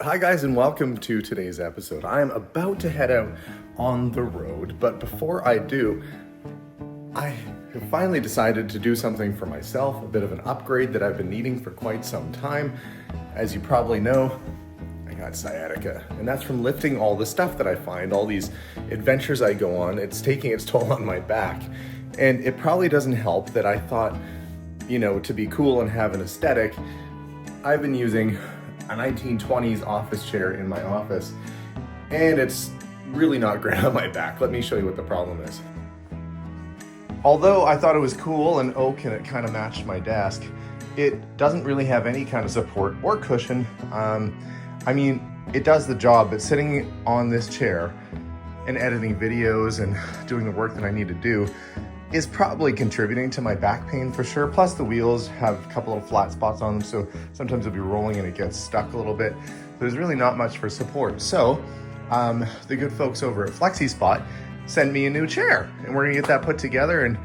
Hi guys, and welcome to today's episode. I am about to head out on the road, but before I do, I have finally decided to do something for myself, a bit of an upgrade that I've been needing for quite some time. As you probably know, I got sciatica, and that's from lifting all the stuff that I find, all these adventures I go on. It's taking its toll on my back, and it probably doesn't help that I thought, to be cool and have an aesthetic, I've been using a 1920s office chair in my office, and it's really not great on my back. Let me show you what the problem is. Although I thought it was cool and oak and it kind of matched my desk, it doesn't really have any kind of support or cushion. It does the job, but sitting on this chair and editing videos and doing the work that I need to do is probably contributing to my back pain for sure. Plus the wheels have a couple of flat spots on them, so sometimes I'll be rolling and it gets stuck a little bit. There's really not much for support. So the good folks over at FlexiSpot send me a new chair, and we're gonna get that put together and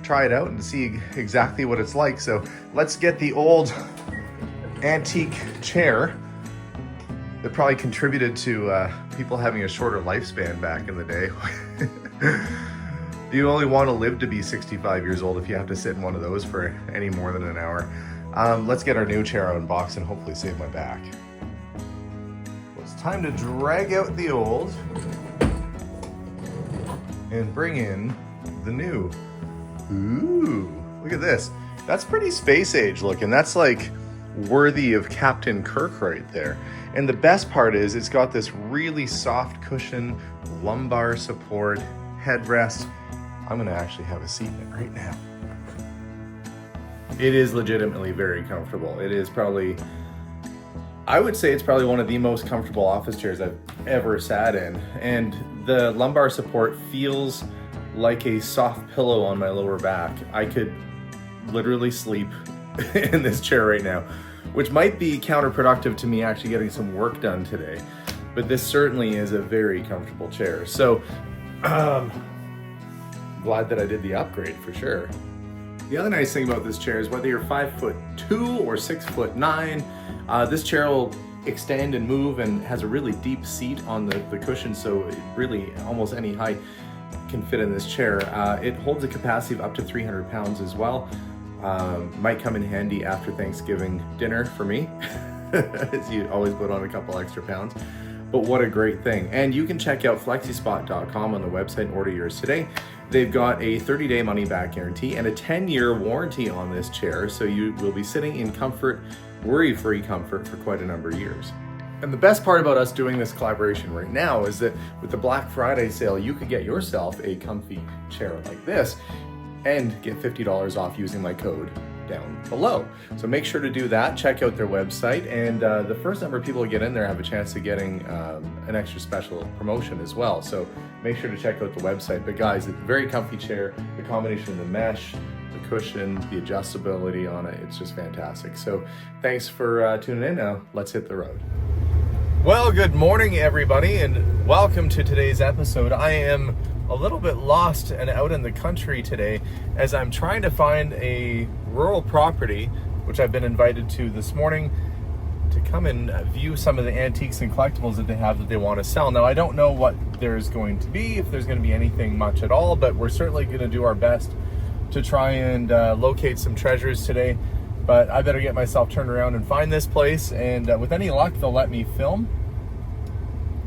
try it out and see exactly what it's like. So let's get the old antique chair that probably contributed to people having a shorter lifespan back in the day. You only want to live to be 65 years old if you have to sit in one of those for any more than an hour. Let's get our new chair unboxed and hopefully save my back. Well, it's time to drag out the old and bring in the new. Ooh, look at this. That's pretty space age looking. That's like worthy of Captain Kirk right there. And the best part is it's got this really soft cushion, lumbar support, headrest. I'm gonna actually have a seat in it right now. It is legitimately very comfortable. It is probably, I would say it's probably one of the most comfortable office chairs I've ever sat in. And the lumbar support feels like a soft pillow on my lower back. I could literally sleep in this chair right now, which might be counterproductive to me actually getting some work done today. But this certainly is a very comfortable chair. So, glad that I did the upgrade for sure. The other nice thing about this chair is whether you're 5'2" or 6'9", this chair will extend and move and has a really deep seat on the cushion, so it really almost any height can fit in this chair. It holds a capacity of up to 300 pounds as well. Might come in handy after Thanksgiving dinner for me, as you always put on a couple extra pounds. But what a great thing. And you can check out flexispot.com on the website and order yours today. They've got a 30-day money-back guarantee and a 10-year warranty on this chair, so you will be sitting in comfort, worry-free comfort for quite a number of years. And the best part about us doing this collaboration right now is that with the Black Friday sale, you could get yourself a comfy chair like this and get $50 off using my code down below. So make sure to do that. Check out their website, and the first number of people who get in there have a chance of getting an extra special promotion as well. So make sure to check out the website. But guys, it's a very comfy chair. The combination of the mesh, the cushion, the adjustability on it, it's just fantastic. So thanks for tuning in. Now let's hit the road. Well, good morning everybody, and welcome to today's episode. I am a little bit lost and out in the country today as I'm trying to find a rural property, which I've been invited to this morning, to come and view some of the antiques and collectibles that they have that they want to sell. Now, I don't know what there's going to be, if there's going to be anything much at all, but we're certainly going to do our best to try and locate some treasures today. But I better get myself turned around and find this place, and with any luck, they'll let me film.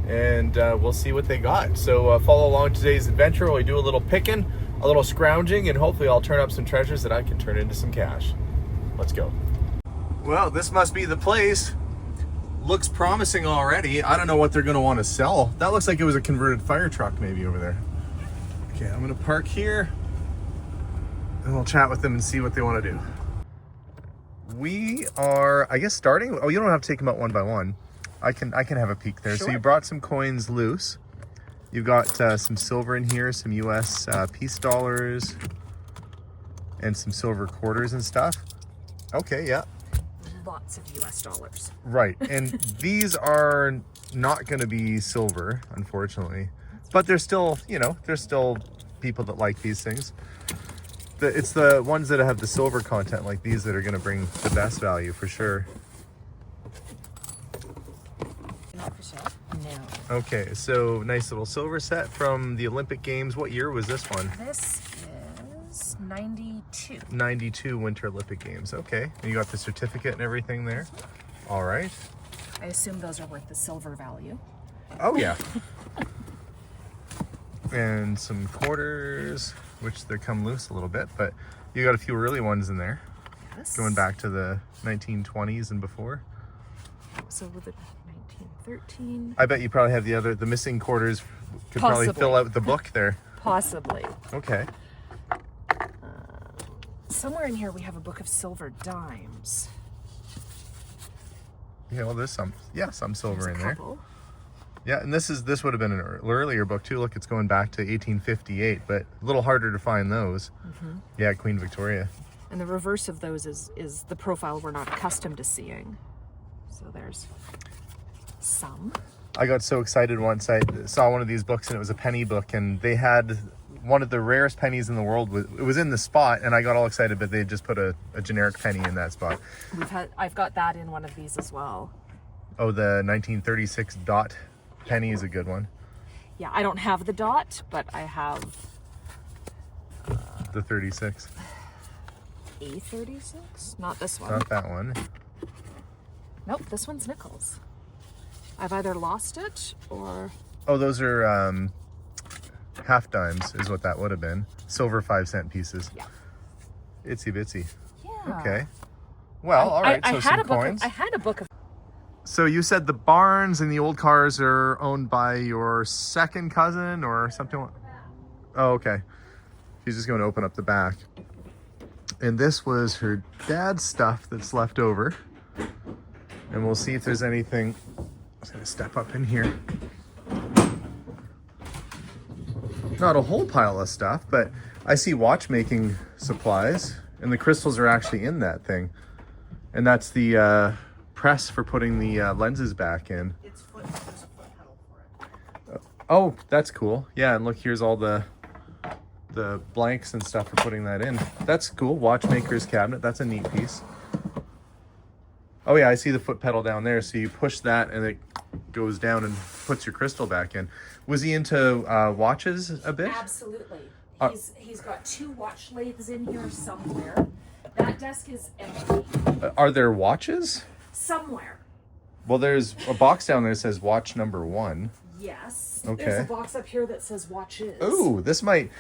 And we'll see what they got. So follow along today's adventure while we do a little picking, a little scrounging, and hopefully I'll turn up some treasures that I can turn into some cash. Let's go. Well, this must be the place. Looks promising already. I don't know what they're gonna want to sell. That looks like it was a converted fire truck maybe over there. Okay, I'm gonna park here and we'll chat with them and see what they want to do. We are, I guess, starting. Oh, you don't have to take them out one by one. I can have a peek there. Sure. So you brought some coins loose. You've got some silver in here, some US peace dollars, and some silver quarters and stuff. Okay, yeah. Lots of US dollars. Right, and these are not going to be silver, unfortunately. But there's still, there's still people that like these things. It's the ones that have the silver content like these that are going to bring the best value for sure. so no. Okay, so nice little silver set from the Olympic Games. What year was this one? This is 92. 92 Winter Olympic Games. Okay, and you got the certificate and everything there. All right. I assume those are worth the silver value. Oh yeah. And some quarters, which they come loose a little bit, but you got a few early ones in there. Yes. Going back to the 1920s and before. So with the 1913. I bet you probably have the missing quarters could probably Possibly. fill out the book there. Possibly. Okay. Somewhere in here we have a book of silver dimes. Yeah, well, there's some silver There's in a there. couple. Yeah, and this would have been an earlier book too. Look, it's going back to 1858, but a little harder to find those. Mm-hmm. Yeah, Queen Victoria. And the reverse of those is the profile we're not accustomed to seeing. So there's some. I got so excited once I saw one of these books and it was a penny book, and they had one of the rarest pennies in the world. It was in the spot, and I got all excited, but they just put a generic penny in that spot. I've got that in one of these as well. Oh, the 1936 dot penny is a good one. Yeah, I don't have the dot, but I have The 36. A36? Not this one. Not that one. Nope, this one's nickels. I've either lost it or... Oh, those are half dimes is what that would have been. Silver 5-cent pieces. Yeah. Itsy bitsy. Yeah. Okay. Well, all right. So some coins. I had a book of... So you said the barns and the old cars are owned by your second cousin or something? Oh, okay. She's just going to open up the back. And this was her dad's stuff that's left over. And we'll see if there's anything. I'm just going to step up in here. Not a whole pile of stuff, but I see watchmaking supplies, and the crystals are actually in that thing. And that's the press for putting the lenses back in. There's a foot pedal for it. Oh, that's cool. Yeah, and look, here's all the blanks and stuff for putting that in. That's cool. Watchmaker's cabinet. That's a neat piece. Oh yeah, I see the foot pedal down there. So you push that and it goes down and puts your crystal back in. Was he into watches a bit? Absolutely. He's got 2 watch lathes in here somewhere. That desk is empty. Are there watches? Somewhere. Well, there's a box down there that says watch number 1. Yes. Okay. There's a box up here that says watches. Ooh, this might,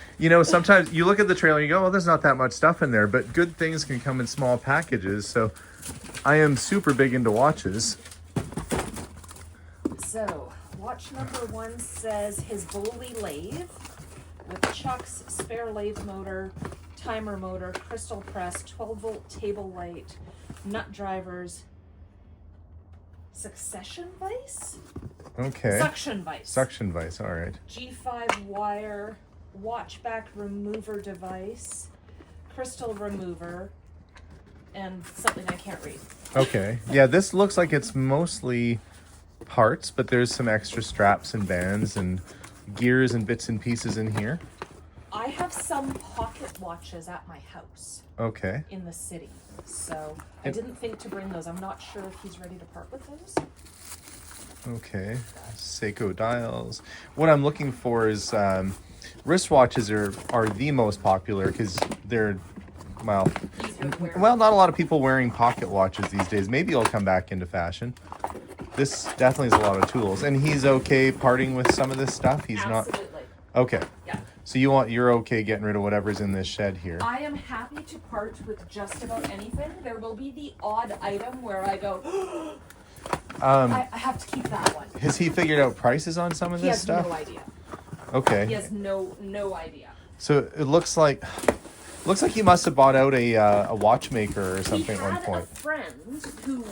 sometimes you look at the trailer and you go, well, there's not that much stuff in there, but good things can come in small packages. So I am super big into watches. So, watch number 1 says his Bowley lathe with Chuck's spare lathe motor, timer motor, crystal press, 12-volt table light, nut drivers, succession vise? Okay. Suction vise. Suction vise, all right. G5 wire, watch back remover device, crystal remover, and something I can't read. Okay. Yeah, this looks like it's mostly parts, but there's some extra straps and bands and gears and bits and pieces in here. I have some pocket watches at my house. Okay. In the city. So I didn't think to bring those. I'm not sure if he's ready to part with those. Okay. Seiko dials. What I'm looking for is wristwatches are the most popular because they're Easier to wear. not a lot of people wearing pocket watches these days. Maybe it'll come back into fashion. This definitely has a lot of tools, and he's okay parting with some of this stuff. He's Absolutely. not. Okay. Yeah. So you're okay getting rid of whatever's in this shed here. I am happy to part with just about anything. There will be the odd item where I go, I have to keep that one. Has he figured out prices on some of He this has stuff? no idea. Okay. He has no idea. So it looks like he must have bought out a watchmaker or something at one He had point. a friend who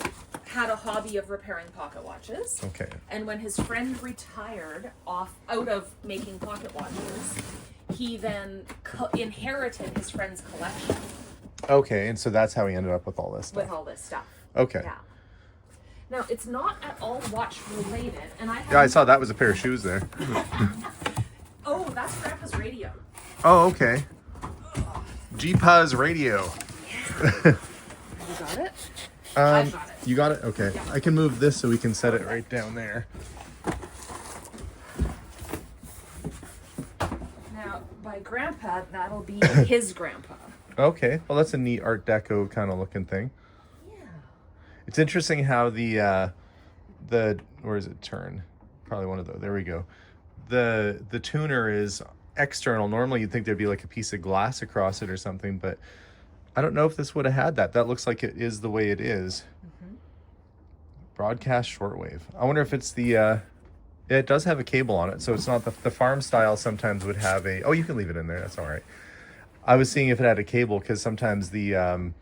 had a hobby of repairing pocket watches. Okay. And when his friend retired out of making pocket watches, he then inherited his friend's collection Okay, and so that's how he ended up with all this stuff. with all this stuff. Okay. Yeah. Now, it's not at all watch related, and I have... Yeah, I saw that was a pair of shoes there. Oh, that's Grandpa's radio. Oh, okay. G-Puz radio. You got it? I've got it. You got it? Okay. Yeah. I can move this so we can set it right down there. Now, by grandpa, that'll be his grandpa. Okay. Well, that's a neat Art Deco kind of looking thing. Yeah. It's interesting how the where is it turn? Probably one of those. There we go. The tuner is external. Normally you'd think there'd be like a piece of glass across it or something, but I don't know if this would have had that. That looks like it is the way it is. Mm-hmm. Broadcast shortwave. I wonder if it's the it does have a cable on it, so it's not the farm style sometimes would have a, oh, you can leave it in there, that's all right. I was seeing if it had a cable because sometimes the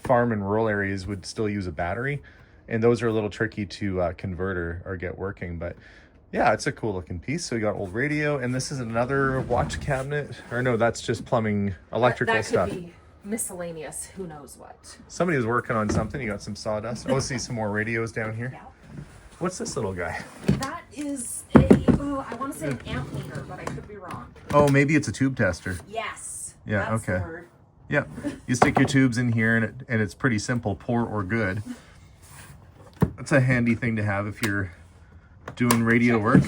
farm and rural areas would still use a battery, and those are a little tricky to convert or get working. But yeah, it's a cool looking piece. So we got old radio, and this is another watch cabinet, or no, that's just plumbing, electrical that stuff. could be miscellaneous, who knows what. Somebody was working on something. You got some sawdust. Oh, see some more radios down here. Yeah. What's this little guy? That is I want to say an amp meter, but I could be wrong. Oh, maybe it's a tube tester. Yes. Yeah, that's okay. The word. Yeah, you stick your tubes in here, and it's pretty simple, poor or good. That's a handy thing to have if you're doing radio work.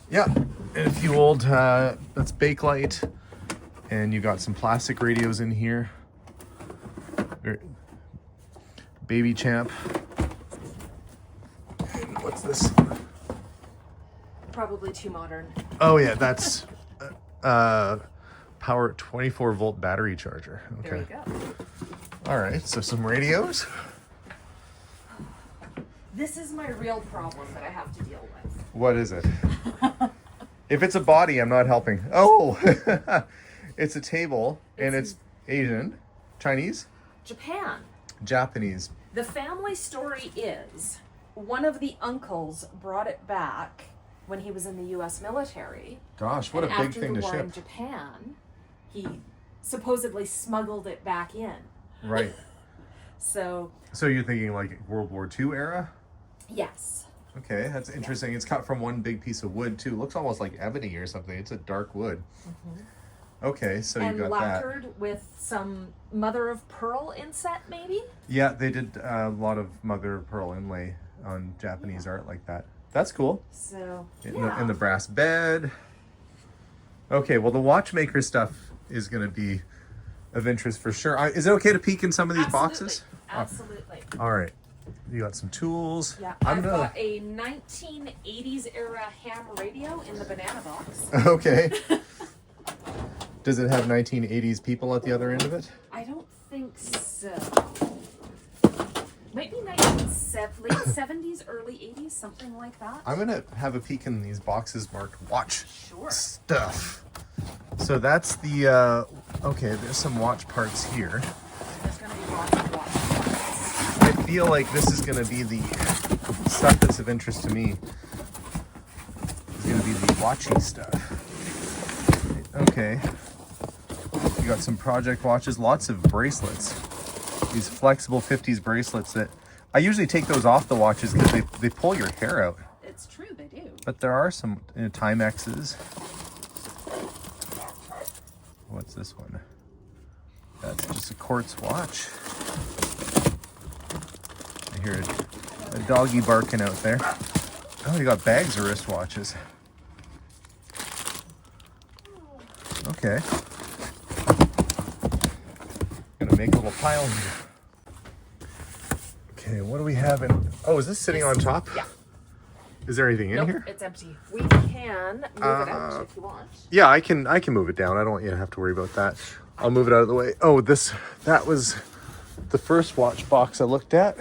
Yeah, and a few old, that's Bakelite, and you got some plastic radios in here. Baby Champ. And what's this? Probably too modern. Oh yeah, that's power 24-volt battery charger. Okay. There you go. All right, so some radios. This is my real problem that I have to deal with. What is it? If it's a body, I'm not helping. Oh, it's a table, and it's Asian, Chinese, Japan. Japanese. The family story is one of the uncles brought it back when he was in the U.S. military. Gosh, what a And big after thing the to war in ship. Japan, he supposedly smuggled it back in. Right. So, So you're thinking like World War II era? yes. Okay, that's interesting. It's cut from one big piece of wood too. Looks almost like ebony or something. It's a dark wood. Okay, so you And got that. lacquered with some mother of pearl inset, maybe? Yeah, they did a lot of mother of pearl inlay on Japanese art like that. That's cool. So, In the brass bed. Okay, well the watchmaker stuff is going to be of interest for sure. Is it okay to peek in some of these boxes? Absolutely. All right. You got some tools. Yeah, I'm I've gonna. got a 1980s era ham radio in the banana box. Okay. Does it have 1980s people at the other end of it? I don't think so. Might be late 70s, early 80s, something like that. I'm gonna have a peek in these boxes marked watch Sure. stuff. So that's the okay, there's some watch parts here. There's going to be lots of watch parts. I feel like this is gonna be the stuff that's of interest to me. It's gonna be the watchy stuff. Okay. You got some project watches, lots of bracelets. These flexible 50s bracelets that I usually take those off the watches because they pull your hair out. It's true, they do. But there are some Timexes. What's this one? That's just a quartz watch. I hear a doggy barking out there. Oh, you got bags of wristwatches. Okay. Gonna make a little pile here. Okay, what do we have in? Oh, is this sitting on top? Yeah. Is there anything in Nope, here? it's empty. We can move it out if you want. Yeah, I can move it down. I don't want you to have to worry about that. I'll move it out of the way. Oh, that was the first watch box I looked at.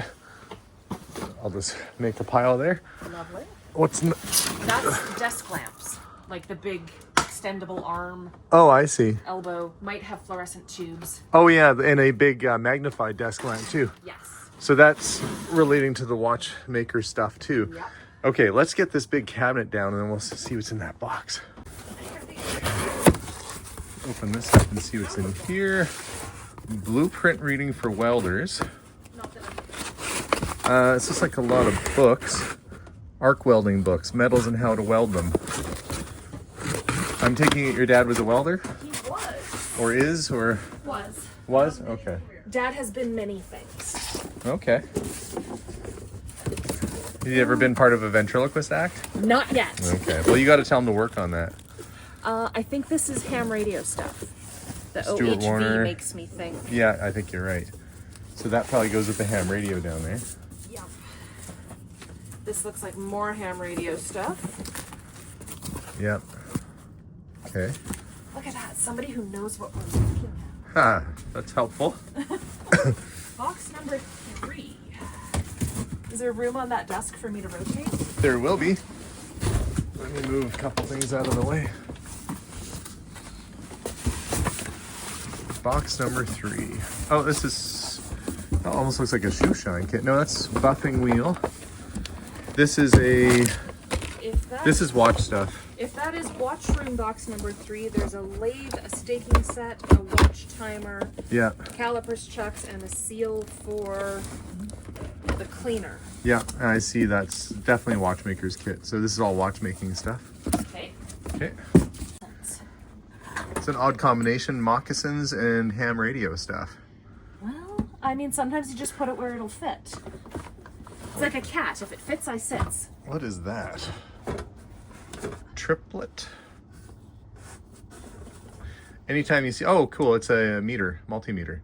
I'll just make a pile there. Lovely. That's desk lamps. Like the big extendable arm, Oh, I see. elbow, might have fluorescent tubes. Oh yeah, and a big magnified desk lamp too. Yes. So that's relating to the watchmaker stuff too. Yep. Okay, let's get this big cabinet down and then we'll see what's in that box. Open this up and see what's in here. Blueprint reading for welders. It's just like a lot of books. Arc welding books, metals and how to weld them. I'm taking it your dad was a welder? He was. Or is, or Was. was? Okay. Dad has been many things. Okay. Have you ever been part of a ventriloquist act? Not yet. Okay. Well, you got to tell them to work on that. I think this is ham radio stuff. The Stuart OHV Warner. makes me think. Yeah, I think you're right. So that probably goes with the ham radio down there. Yeah. This looks like more ham radio stuff. Yep. Okay. Look at that. Somebody who knows what we're looking at. Ha, that's helpful. Box number 3. Is there room on that desk for me to rotate? There will be. Let me move a couple things out of the way. Box number 3. Oh, this is, that almost looks like a shoe shine kit. No, that's buffing wheel. This is this is watch stuff. If that is watch room box number 3, there's a lathe, a staking set, a watch timer, Yeah. calipers, chucks, and a seal for the cleaner. Yeah, I see that's definitely a watchmaker's kit. So this is all watchmaking stuff. Okay. Okay. It's an odd combination, moccasins and ham radio stuff. Well, I mean, sometimes you just put it where it'll fit. It's like a cat. If it fits, I sits. What is that? Triplet. Anytime you see, oh cool, it's a meter, multimeter.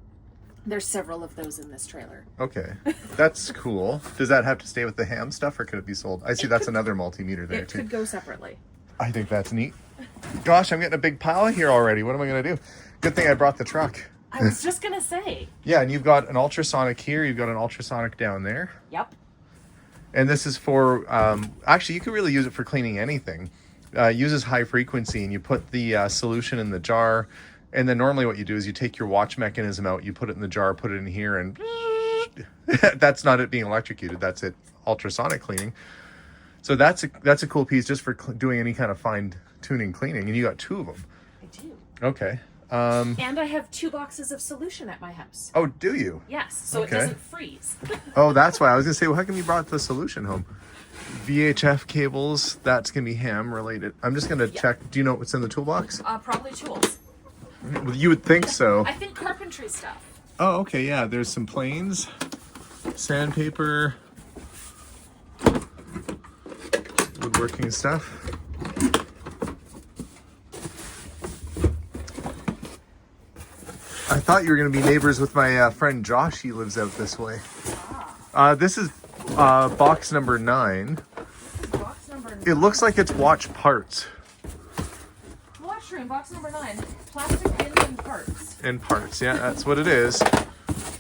There's several of those in this trailer. Okay, that's cool. Does that have to stay with the ham stuff or could it be sold? I see that's another multimeter there It too. could go separately. I think that's neat. Gosh, I'm getting a big pile here already. What am I gonna do? Good thing I brought the truck. I was just gonna say. Yeah, and you've got an ultrasonic here, you've got an ultrasonic down there. Yep. And this is for, actually you could really use it for cleaning anything. Uses high frequency and you put the solution in the jar. And then normally what you do is you take your watch mechanism out, you put it in the jar, put it in here, and that's not it being electrocuted. That's it ultrasonic cleaning. So that's a cool piece just for doing any kind of fine tuning cleaning. And you got 2 of them. I do. Okay. And I have 2 boxes of solution at my house. Oh, do you? Yes, so Okay. it doesn't freeze. Oh, that's why I was gonna say, well, how come you brought the solution home? VHF cables, that's gonna be ham related. I'm just gonna check. Do you know what's in the toolbox? Probably tools. Well, you would think so. I think carpentry stuff. Oh, okay, yeah. There's some planes, sandpaper, woodworking stuff. I thought you were going to be neighbors with my friend Josh. He lives out this way. This is box number 9. Box number 9. It looks like it's watch parts. Washroom, box number 9. Plastic bins and parts. And parts, yeah, that's what it is.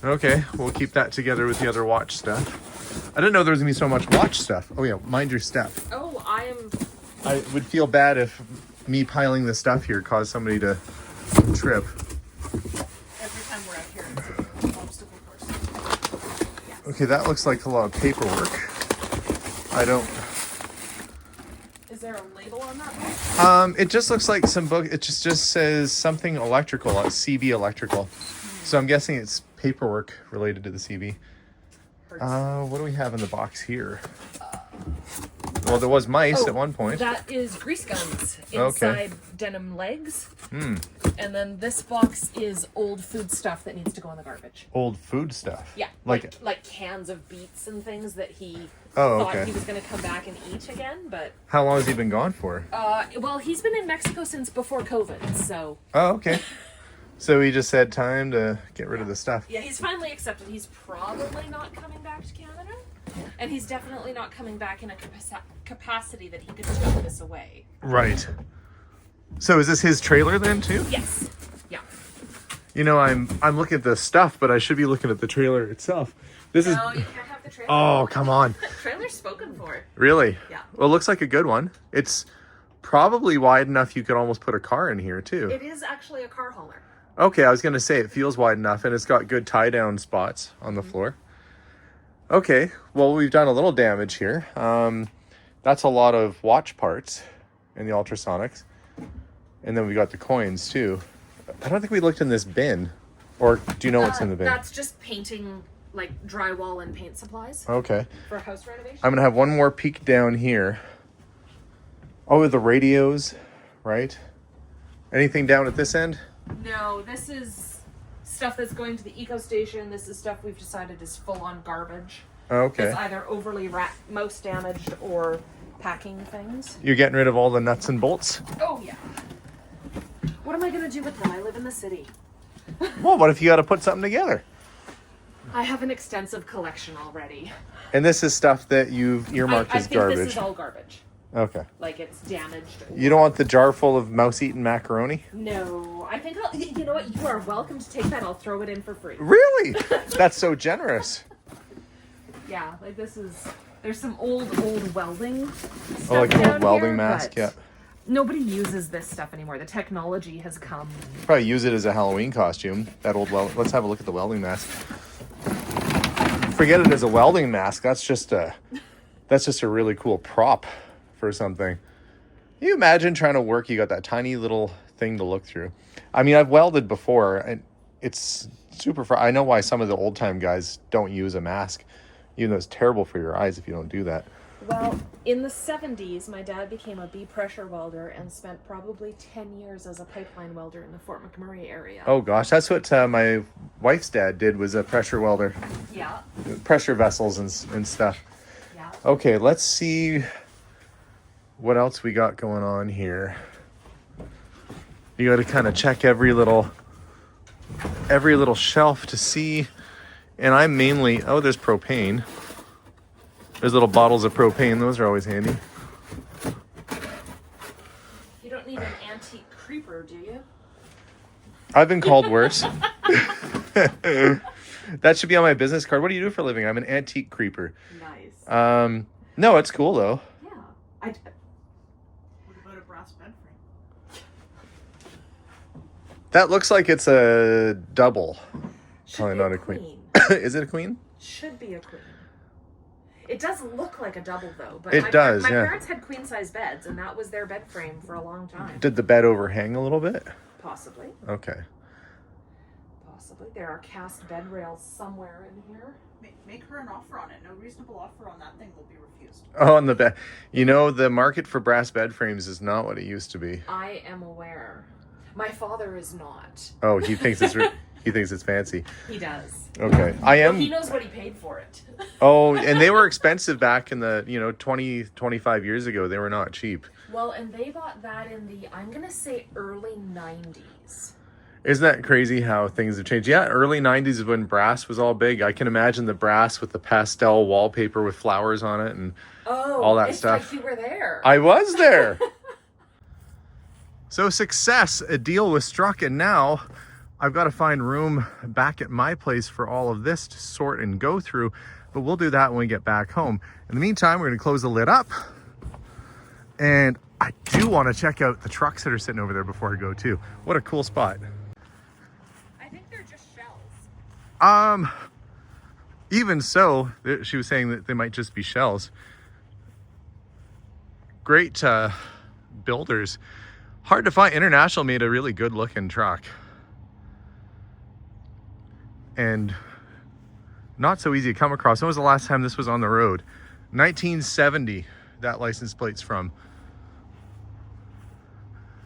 Okay, we'll keep that together with the other watch stuff. I didn't know there was gonna be so much watch stuff. Oh yeah, mind your step. Oh, I would feel bad if me piling the stuff here caused somebody to trip. every time we're out here, it's an obstacle course. Yes. Okay, that looks like a lot of paperwork. I don't. Is there a label on that box? It just looks like some book. It just says something electrical, CB electrical. So I'm guessing it's paperwork related to the CB. What do we have in the box here? Well, there was mice at one point. That is grease guns Okay. inside denim legs. And then this box is old food stuff that needs to go in the garbage. Old food stuff. Yeah, like cans of beets and things that he thought okay. he was going to come back and eat again, but How long has he been gone for? well, he's been in Mexico since before COVID, so Oh, okay. So he just had time to get rid of the stuff. yeah, he's finally accepted. He's probably not coming back to Canada, and he's definitely not coming back in a capacity that he could tow this away. Right. So is this his trailer then too? Yes. Yeah. You know, I'm looking at the stuff, but I should be looking at the trailer itself. This is. No, you can't have the trailer. Oh, come on. Trailer's spoken for. Really? Yeah. Well, it looks like a good one. It's probably wide enough you could almost put a car in here too. It is actually a car hauler. Okay, I was gonna say it feels wide enough and it's got good tie down spots on the floor. Okay, well we've done a little damage here. That's a lot of watch parts in the ultrasonics. And then we got the coins too. I don't think we looked in this bin. Or do you know what's in the bin? That's just painting, like drywall and paint supplies Okay. for house renovation. I'm gonna have one more peek down here. Oh, the radios, right? Anything down at this end? No, this is stuff that's going to the eco station. This is stuff we've decided is full on garbage. Okay. It's either overly mouse damaged or packing things. You're getting rid of all the nuts and bolts? Oh yeah. What am I gonna do with them? I live in the city. Well, what if you got to put something together? I have an extensive collection already. And this is stuff that you've earmarked I as think garbage. this is all garbage. Okay. Like it's damaged. You don't want the jar full of mouse-eaten macaroni? No, I think you know what? You are welcome to take that. I'll throw it in for free. Really? That's so generous. Yeah, like this is. There's some old welding stuff Oh, like an down old welding here, mask, but yeah. Nobody uses this stuff anymore. The technology has come. Probably use it as a Halloween costume. That old let's have a look at the welding mask. Forget it as a welding mask. That's just a really cool prop for something. Can you imagine trying to work? You got that tiny little thing to look through. I mean, I've welded before, and it's super. I know why some of the old time guys don't use a mask, even though it's terrible for your eyes if you don't do that. Well, in the 70s, my dad became a B-pressure welder and spent probably 10 years as a pipeline welder in the Fort McMurray area. Oh gosh, that's what my wife's dad did, was a pressure welder. Yeah. Pressure vessels and stuff. Yeah. Okay, let's see what else we got going on here. You got to kind of check every little shelf to see. And I'm mainly, oh, there's propane. There's little bottles of propane. Those are always handy. You don't need an antique creeper, do you? I've been called worse. That should be on my business card. What do you do for a living? I'm an antique creeper. Nice. No, it's cool though. Yeah. What about a brass bed frame? That looks like it's a double. Should Probably be not a a queen. queen. Is it a queen? Should be a queen. It does look like a double though, but It does, my yeah. parents had queen size beds and that was their bed frame for a long time. Did the bed overhang a little bit? Possibly. Okay. Possibly. There are cast bed rails somewhere in here. Make her an offer on it. No reasonable offer on that thing will be refused. Oh, on the bed. You know, the market for brass bed frames is not what it used to be. I am aware. My father is not. Oh, he thinks it's he thinks it's fancy. He does. Okay. I am. Well, he knows what he paid for it. Oh, and they were expensive back in the, 20, 25 years ago. They were not cheap. Well, and they bought that in the, I'm going to say early 90s. Isn't that crazy how things have changed? Yeah, early 90s is when brass was all big. I can imagine the brass with the pastel wallpaper with flowers on it and all that stuff. It's like you were there. I was there. So success, a deal was struck, and now I've got to find room back at my place for all of this to sort and go through, but we'll do that when we get back home. In the meantime, we're going to close the lid up, and I do want to check out the trucks that are sitting over there before I go too. What a cool spot. I think they're just shells. Even so, she was saying that they might just be shells. Great builders. Hard to find. International made a really good looking truck. And not so easy to come across. When was the last time this was on the road? 1970, that license plate's from.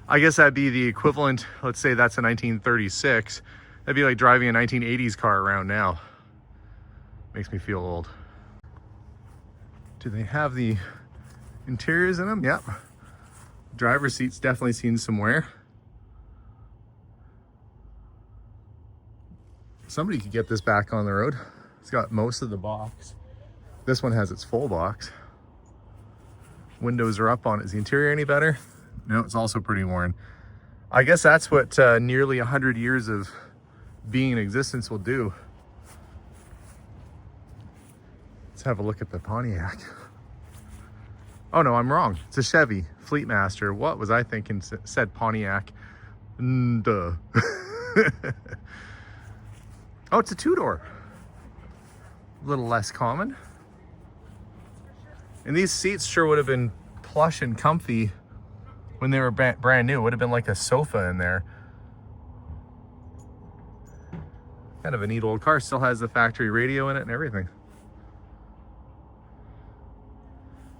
I guess that'd be the equivalent. Let's say that's a 1936. That'd be like driving a 1980s car around now. Makes me feel old. Do they have the interiors in them? Yep. Driver's seat's definitely seen some wear. Somebody could get this back on the road. It's got most of the box. This one has its full box. Windows are up on it. Is the interior any better? No, it's also pretty worn. I guess that's what nearly 100 years of being in existence will do. Let's have a look at the Pontiac. Oh no, I'm wrong. It's a Chevy Fleetmaster. What was I thinking? Said Pontiac. Duh. Oh, it's a two-door. A little less common. And these seats sure would have been plush and comfy when they were brand new. It would have been like a sofa in there. Kind of a neat old car. Still has the factory radio in it and everything.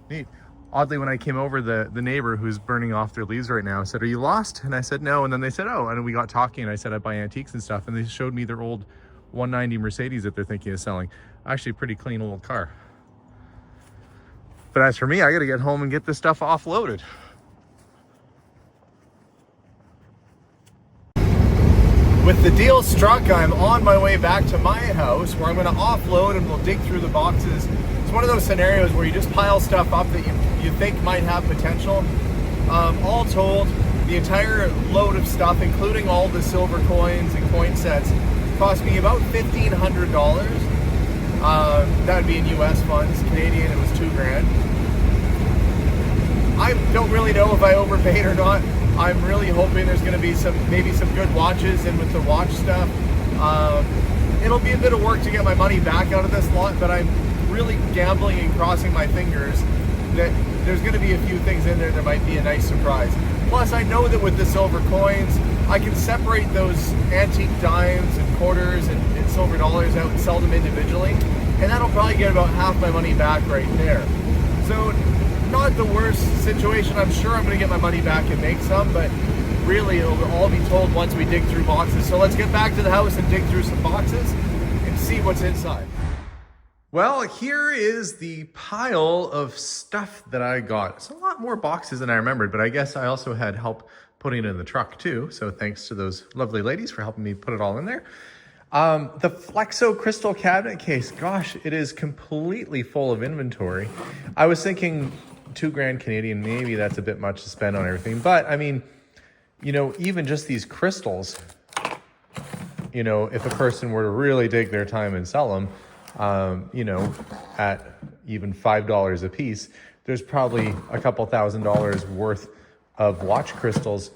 Neat. Oddly, when I came over, the neighbor who's burning off their leaves right now said, "Are you lost?" And I said, "No." And then they said, "Oh." And then we got talking and I said, "I buy antiques and stuff." And they showed me their old 190 Mercedes that they're thinking of selling. Actually, a pretty clean old car. But as for me, I gotta get home and get this stuff offloaded. With the deal struck, I'm on my way back to my house where I'm gonna offload and we'll dig through the boxes. It's one of those scenarios where you just pile stuff up that you think might have potential. All told, the entire load of stuff, including all the silver coins and coin sets, cost me about $1,500. That would be in US funds. Canadian, it was $2,000. I don't really know if I overpaid or not. I'm really hoping there's going to be maybe some good watches in with the watch stuff. It'll be a bit of work to get my money back out of this lot, but I'm really gambling and crossing my fingers that there's going to be a few things in there that might be a nice surprise. Plus, I know that with the silver coins, I can separate those antique dimes and quarters and silver dollars out and sell them individually, and that'll probably get about half my money back right there. So, not the worst situation. I'm sure I'm going to get my money back and make some, but really it'll all be told once we dig through boxes. So let's get back to the house and dig through some boxes and see what's inside. Well, here is the pile of stuff that I got. It's a lot more boxes than I remembered, but I guess I also had help putting it in the truck too. So thanks to those lovely ladies for helping me put it all in there. The Flexo crystal cabinet case, gosh, it is completely full of inventory. I was thinking $2,000 Canadian, maybe that's a bit much to spend on everything. But I mean, you know, even just these crystals, you know, if a person were to really take their time and sell them, you know, at even $5 a piece, there's probably a couple $1,000s worth of watch crystals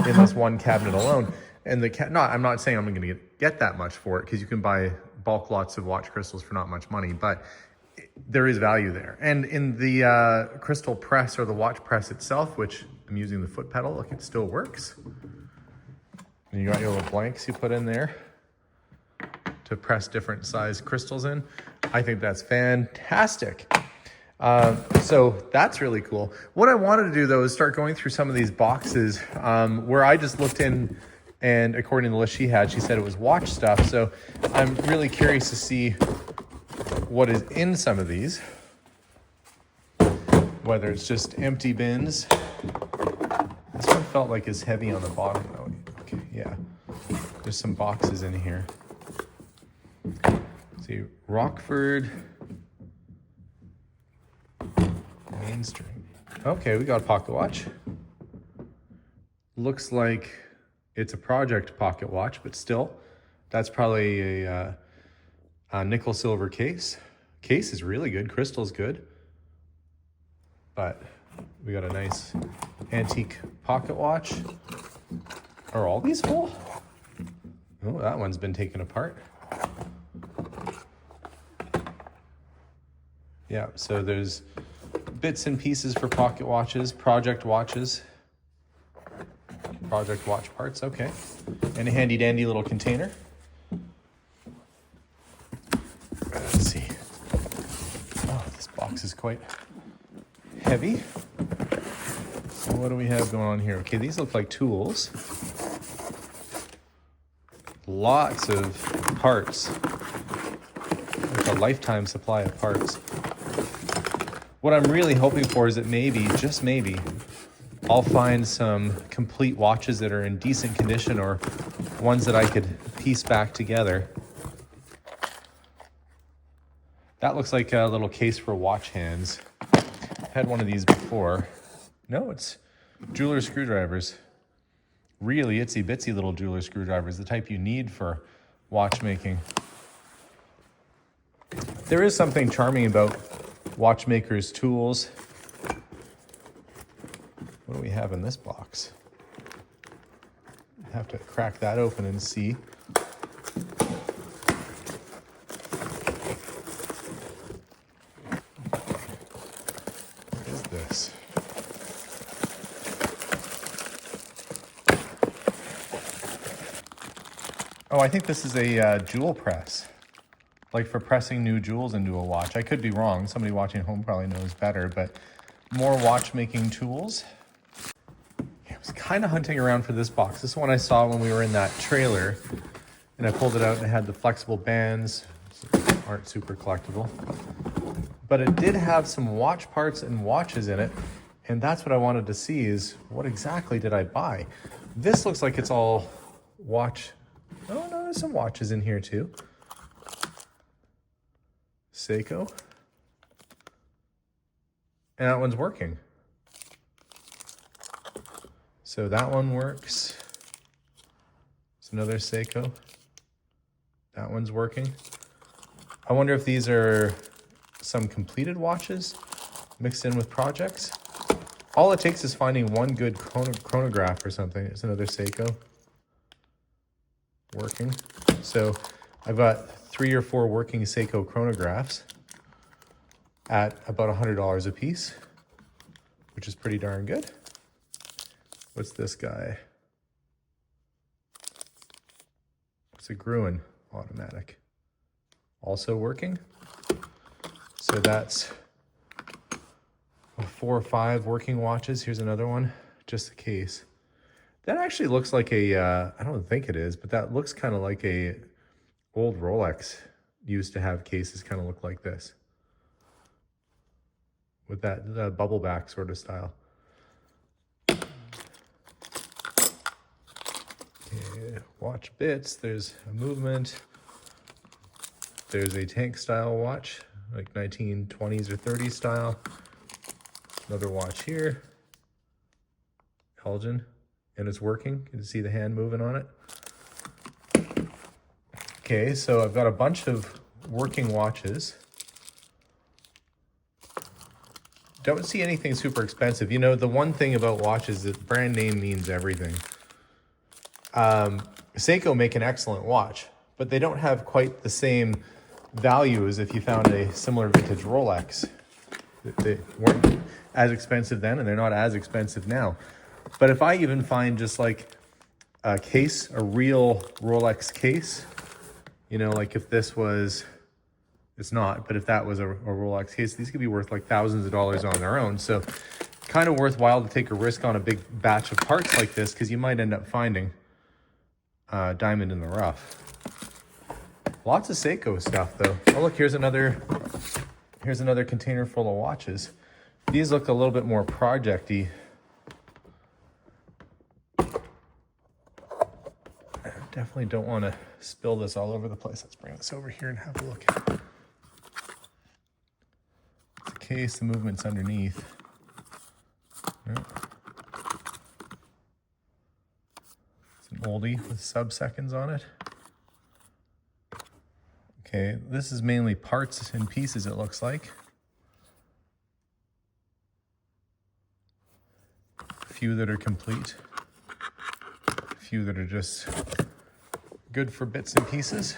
in this one cabinet alone. And I'm not saying I'm going to get that much for it, because you can buy bulk lots of watch crystals for not much money, but there is value there. And in the crystal press, or the watch press itself, which I'm using the foot pedal, look, it still works. And you got your little blanks you put in there to press different size crystals in. I think that's fantastic. So that's really cool. What I wanted to do though is start going through some of these boxes where I just looked in, and according to the list she had, she said it was watch stuff. So I'm really curious to see what is in some of these, whether it's just empty bins. This one felt like it's heavy on the bottom though. Okay, yeah. There's some boxes in here. Let's see, Rockford mainstream. Okay, we got a pocket watch. Looks like it's a project pocket watch, but still, that's probably a nickel silver case. Case is really good, crystal's good. But we got a nice antique pocket watch. Are all these full? Oh, that one's been taken apart. Yeah, so there's bits and pieces for pocket watches, project watches, project watch parts, okay. And a handy dandy little container. Let's see. Oh, this box is quite heavy. So what do we have going on here? Okay, these look like tools. Lots of parts. Like a lifetime supply of parts. What I'm really hoping for is that maybe, just maybe, I'll find some complete watches that are in decent condition, or ones that I could piece back together. That looks like a little case for watch hands. I've had one of these before. No, it's jeweler screwdrivers. Really itsy bitsy little jeweler screwdrivers, the type you need for watchmaking. There is something charming about watchmakers' tools. What do we have in this box? I have to crack that open and see. What is this? Oh, I think this is a jewel press. Like for pressing new jewels into a watch. I could be wrong. Somebody watching at home probably knows better, but more watchmaking tools. I was kind of hunting around for this box. This is one I saw when we were in that trailer. And I pulled it out and it had the flexible bands, aren't super collectible. But it did have some watch parts and watches in it. And that's what I wanted to see is what exactly did I buy? This looks like it's all watch. Oh no, there's some watches in here too. Seiko. And that one's working. So that one works. It's another Seiko. That one's working. I wonder if these are some completed watches mixed in with projects. All it takes is finding one good chronograph or something. It's another Seiko. Working. So I've got 3 or 4 working Seiko chronographs at about $100 a piece, which is pretty darn good. What's this guy? It's a Gruen automatic. Also working. So that's 4 or 5 working watches. Here's another one, just a case. That actually looks like a, I don't think it is, but that looks kind of like a old Rolex used to have cases kind of look like this. With that bubble back sort of style. Okay, watch bits, there's a movement. There's a tank style watch, like 1920s or 30s style. Another watch here, Elgin, and it's working. You can see the hand moving on it. Okay, so I've got a bunch of working watches. Don't see anything super expensive. You know, the one thing about watches is that brand name means everything. Seiko make an excellent watch, but they don't have quite the same value as if you found a similar vintage Rolex. They weren't as expensive then, and they're not as expensive now. But if I even find just like a case, a real Rolex case, you know, like if this was, it's not, but if that was a Rolex case, these could be worth like thousands of dollars on their own. So kind of worthwhile to take a risk on a big batch of parts like this, because you might end up finding a diamond in the rough. Lots of Seiko stuff though. Oh look, here's another container full of watches. These look a little bit more project-y. I definitely don't want to spill this all over the place. Let's bring this over here and have a look. It's a case, the movement's underneath. Yeah. It's an oldie with sub-seconds on it. Okay, this is mainly parts and pieces, it looks like. A few that are complete. A few that are just good for bits and pieces.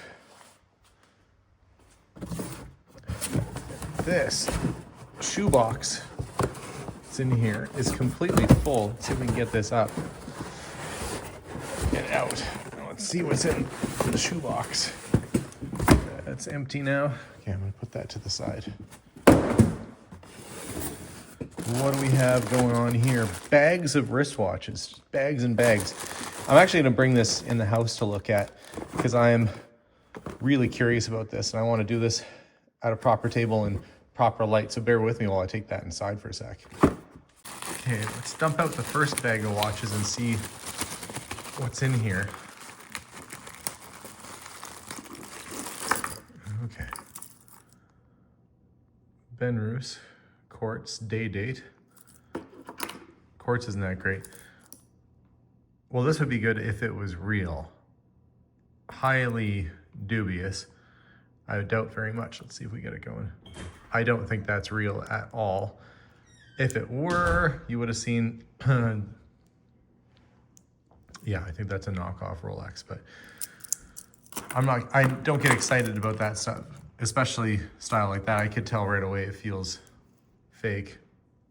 This shoebox that's in here is completely full. Let's see if we can get this up. Get it out. Now let's see what's in the shoebox. That's empty now. Okay, I'm gonna put that to the side. What do we have going on here? Bags of wristwatches, bags and bags. I'm actually gonna bring this in the house to look at because I am really curious about this and I wanna do this at a proper table and proper light. So bear with me while I take that inside for a sec. Okay, let's dump out the first bag of watches and see what's in here. Okay. Benrus, quartz, day date. Quartz isn't that great. Well, this would be good if it was real. Highly dubious. I doubt very much. Let's see if we get it going. I don't think that's real at all. If it were, you would have seen, yeah, I think that's a knockoff Rolex, but I don't get excited about that stuff, especially style like that. I could tell right away it feels fake.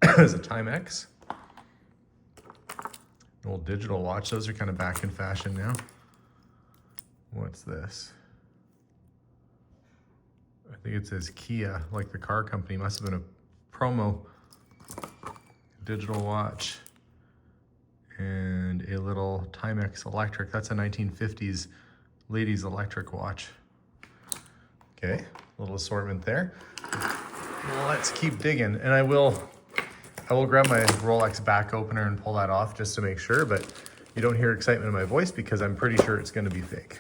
As a Timex. An old digital watch. Those are kind of back in fashion now. What's this? I think it says Kia, like the car company. Must have been a promo. Digital watch. And a little Timex electric. That's a 1950s ladies electric watch. Okay, little assortment there. Let's keep digging, and I will grab my Rolex back opener and pull that off just to make sure, but you don't hear excitement in my voice because I'm pretty sure it's gonna be fake.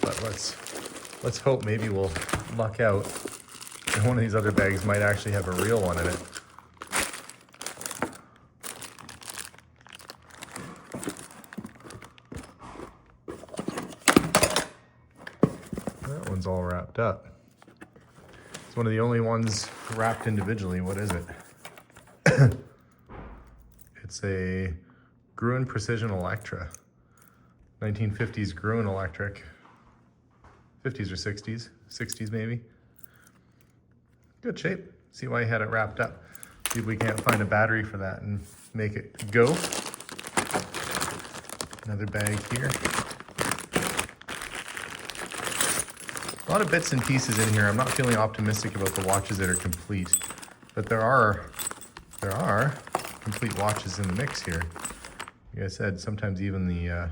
But let's hope maybe we'll luck out and one of these other bags might actually have a real one in it. That one's all wrapped up. It's one of the only ones wrapped individually. What is it? It's a Gruen Precision Electra. 1950s Gruen electric. 50s or 60s. 60s maybe. Good shape. See why he had it wrapped up. See if we can't find a battery for that and make it go. Another bag here. A lot of bits and pieces in here. I'm not feeling optimistic about the watches that are complete, but there are complete watches in the mix here. Like I said, sometimes even the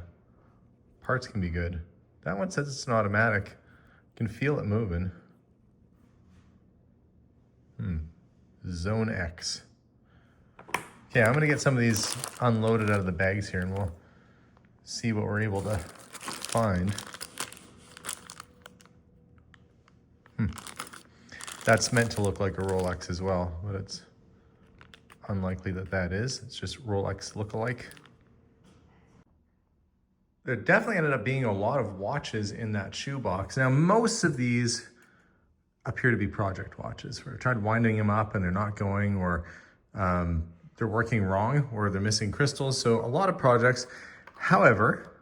parts can be good. That one says it's an automatic. You can feel it moving. Zone X. Okay, I'm gonna get some of these unloaded out of the bags here and we'll see what we're able to find. That's meant to look like a Rolex as well, but it's unlikely that that is. It's just Rolex look-alike. There definitely ended up being a lot of watches in that shoebox. Now, most of these appear to be project watches. We've tried winding them up and they're not going, or they're working wrong, or they're missing crystals. So a lot of projects. However,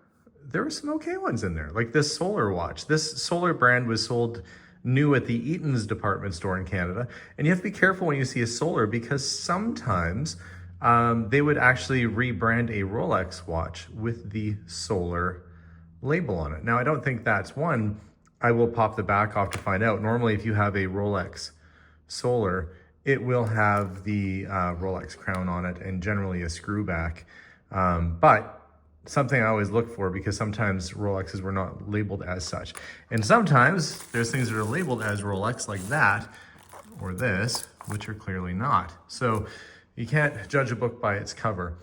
there were some okay ones in there, like this Solar watch. This Solar brand was sold new at the Eaton's department store in Canada. And you have to be careful when you see a Solar because sometimes they would actually rebrand a Rolex watch with the Solar label on it. Now, I don't think that's one. I will pop the back off to find out. Normally, if you have a Rolex Solar, it will have the Rolex crown on it and generally a screw back. But something I always look for because sometimes Rolexes were not labeled as such. And sometimes there's things that are labeled as Rolex like that or this, which are clearly not. So you can't judge a book by its cover.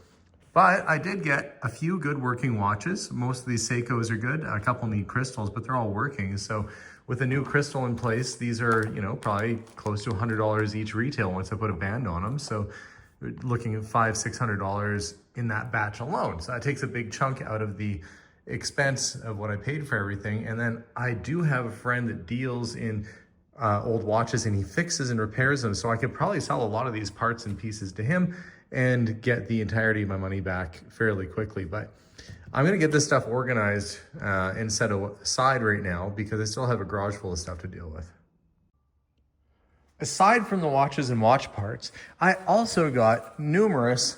But I did get a few good working watches. Most of these Seikos are good. A couple need crystals, but they're all working. So with a new crystal in place, these are, you know, probably close to $100 each retail once I put a band on them. So we're looking at $500-600 in that batch alone. So that takes a big chunk out of the expense of what I paid for everything. And then I do have a friend that deals in old watches and he fixes and repairs them. So I could probably sell a lot of these parts and pieces to him and get the entirety of my money back fairly quickly. But I'm gonna get this stuff organized and set aside right now because I still have a garage full of stuff to deal with. Aside from the watches and watch parts, I also got numerous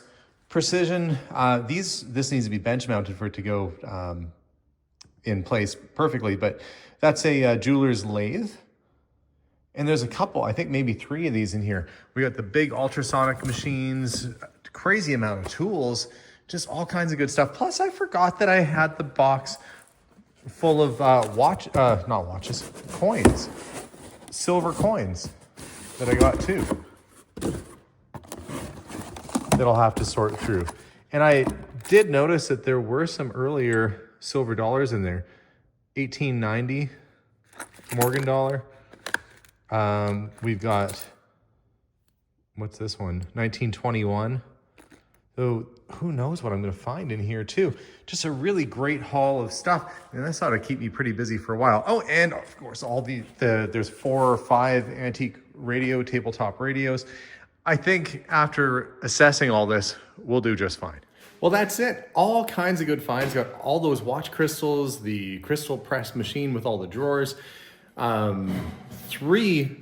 precision, this needs to be bench mounted for it to go in place perfectly, but that's a jeweler's lathe. And there's a couple, I think maybe 3 of these in here. We got the big ultrasonic machines, crazy amount of tools, just all kinds of good stuff. Plus I forgot that I had the box full of coins, silver coins that I got too, that I'll have to sort through. And I did notice that there were some earlier silver dollars in there. 1890 Morgan dollar. We've got, what's this one? 1921. So who knows what I'm going to find in here too. Just a really great haul of stuff. And this ought to keep me pretty busy for a while. Oh, and of course, all there's 4 or 5 antique tabletop radios. I think after assessing all this, we'll do just fine. Well, that's it. All kinds of good finds. Got all those watch crystals, the crystal press machine with all the drawers, 3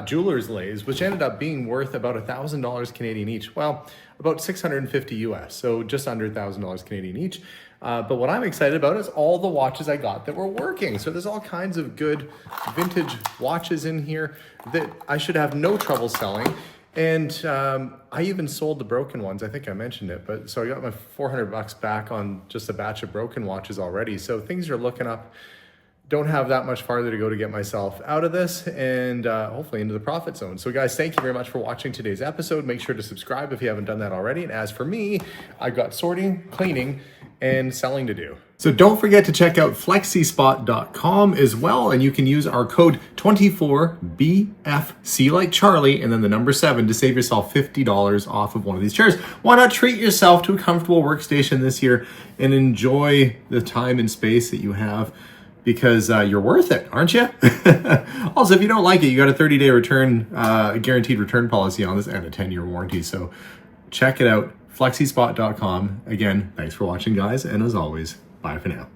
jeweler's lathes, which ended up being worth about $1,000 Canadian each. Well, about 650 US, so just under $1,000 Canadian each. But what I'm excited about is all the watches I got that were working. So there's all kinds of good vintage watches in here that I should have no trouble selling. And I even sold the broken ones. I think I mentioned it, but so I got my $400 back on just a batch of broken watches already. So things are looking up. Don't have that much farther to go to get myself out of this and hopefully into the profit zone. So guys, thank you very much for watching today's episode. Make sure to subscribe if you haven't done that already. And as for me, I've got sorting, cleaning, and selling to do. So don't forget to check out flexispot.com as well. And you can use our code 24BFC like Charlie and then the number 7 to save yourself $50 off of one of these chairs. Why not treat yourself to a comfortable workstation this year and enjoy the time and space that you have, because you're worth it, aren't you? Also, if you don't like it, you got a 30-day return, guaranteed return policy on this and a 10-year warranty. So check it out, flexispot.com. Again, thanks for watching, guys. And as always, bye for now.